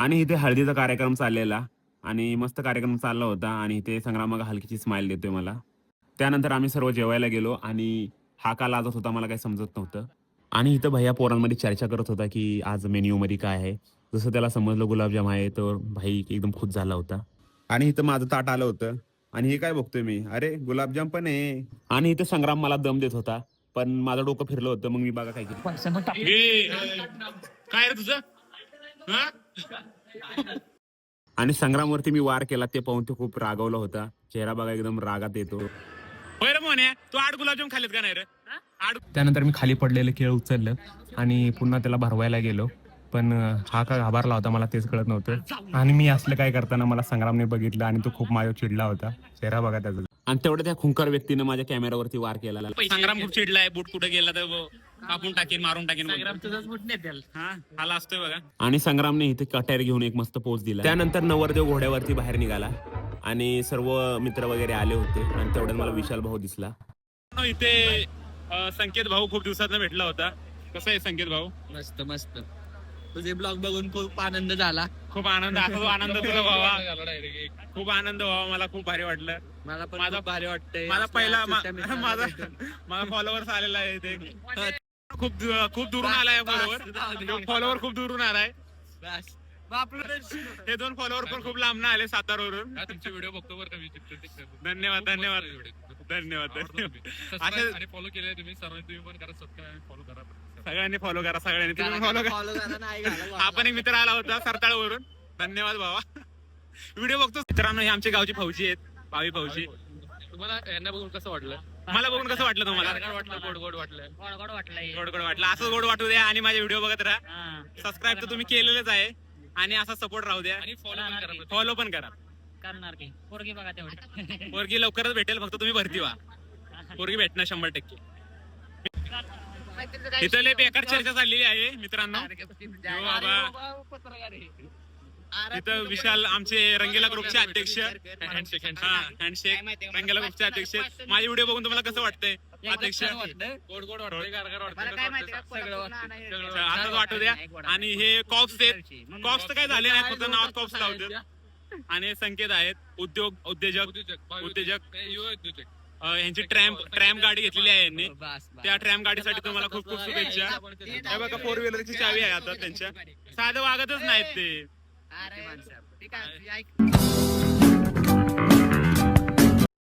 आणि इथे हळदीचा कार्यक्रम चाललेला आणि मस्त कार्यक्रम चालला होता आणि इथे संग्राम मग हलकीची स्माइल देतोय मला. त्यानंतर आम्ही सर्व जेवायला गेलो आणि हा का लाजत होता मला काही समजत नव्हतं. आणि इथं भैय्या पोरांमध्ये चर्चा करत होता, की आज मेन्यूमध्ये काय आहे? जसं त्याला समजलं गुलाबजाम आहे, तर भाई एकदम खुश झाला होता. आणि इथं माझं ताट आलं होतं आणि हे काय बघतोय मी, अरे गुलाबजाम पण आहे. आणि इथं संग्राम मला दम देत होता. पण माझं डोकं फिरलं होतं. मग मी बघा काय केलं. काय रे तुझं? आणि संग्रामवरती मी वार केला ते पाहून तो खूप रागावला होता. चेहरा बघा एकदम रागात येतो. होय रे मोने, तू 8 गुलाबजाम खाल्लेत का नाही रे? त्यानंतर मी खाली पडलेलं केळ उचललं आणि पुन्हा त्याला भरवायला गेलो. पण हा का घाबरला होता मला तेच कळत नव्हतं. आणि मी असलं काय करताना मला संग्रामने बघितलं आणि तो खूप माझ्यावर चिडला होता. चेहरा बघा त्याचा. आणि तेवढं त्या खुंकार व्यक्तीनं माझ्या कॅमेरावरती वार केला. संग्राम खूप चिडलाय, बूट कुठे गेला तर कापून टाकेन, मारून टाकेन. हाला असतोय बघा. आणि संग्रामने इथे कट्यार घेऊन एक मस्त पोच दिला. त्यानंतर नवरदेव घोड्यावरती बाहेर निघाला आणि सर्व मित्र वगैरे आले होते आणि तेवढ्यात मला विशाल भाऊ दिसला. इथे संकेत भाऊ खूप दिवसात भेटला होता. कसं आहे संकेत भाऊ? मस्त मस्त. तुझे ब्लॉग बघून खूप आनंद झाला. खूप आनंद. असा आनंद तुला व्हावा, खूप आनंद व्हावा. मला खूप भारी वाटलं. मला पण माझा भारी वाटतंय. माझा पहिला माझा फॉलोअर्स आलेला आहे ते. खूप खूप दुरून आलाय फॉलोवर खूप दुरून आलाय. हे 2 फॉलोवर पण खूप लांब आले सातारवरून. तुमचे व्हिडिओ बघतो बरं का. धन्यवाद धन्यवाद धन्यवाद. आणि फॉलो केले तुम्ही सर्वांनी, तुम्ही पण करा, सबस्क्राईब फॉलो करा. सगळ्यांनी फॉलो करा, सगळ्यांनी तुम्ही फॉलो करा. हा पण एक मित्र आला होता सरताळवरून. धन्यवाद बाबा. व्हिडिओ बघतो मित्रांनो. हे आमच्या गावची फौजी आहेत, भावी फौजी. तुम्हाला यांना बघून कसं वाटलं? मला बघून कसं वाटलं तुम्हाला? गोड गोड वाटलं. गोड गोड वाटलं. असं गोड वाटू द्या आणि माझे व्हिडिओ बघत राहा. सबस्क्राईब तर तुम्ही केलेलंच आहे आणि असा सपोर्ट राहू द्या. आणि फॉलो पण करा. करणार की पोरगी बघा तेवढी. पोरगी लवकरच भेटेल, फक्त तुम्ही भरती व्हा. पोरगी भेटणं 100%. इथं लय बेकार चर्चा चाललेली आहे मित्रांनो. तिथं विशाल आमचे रंगीला ग्रुपचे अध्यक्ष, हँडशेक रंगीला ग्रुपचे अध्यक्ष. माझे व्हिडिओ बघून तुम्हाला कसं वाटतंय अध्यक्ष? गोड गोड वाटतंय, गारगार वाटतंय. असंच वाटू द्या. आणि हे कॉप्स आहेत. कॉप्स तर काय झाले नाही, फक्त नावात कॉप्स लावतात. आणि संकेत आहेत उद्योजक. यांची ट्रॅम गाडी घेतलेली आहे यांनी. त्या ट्रॅम गाडीसाठी तुम्हाला खूप खूप शुभेच्छा. हे बघा 4 व्हीलरची चावी आहे आता त्यांच्या. साधं वागतच नाहीत ते.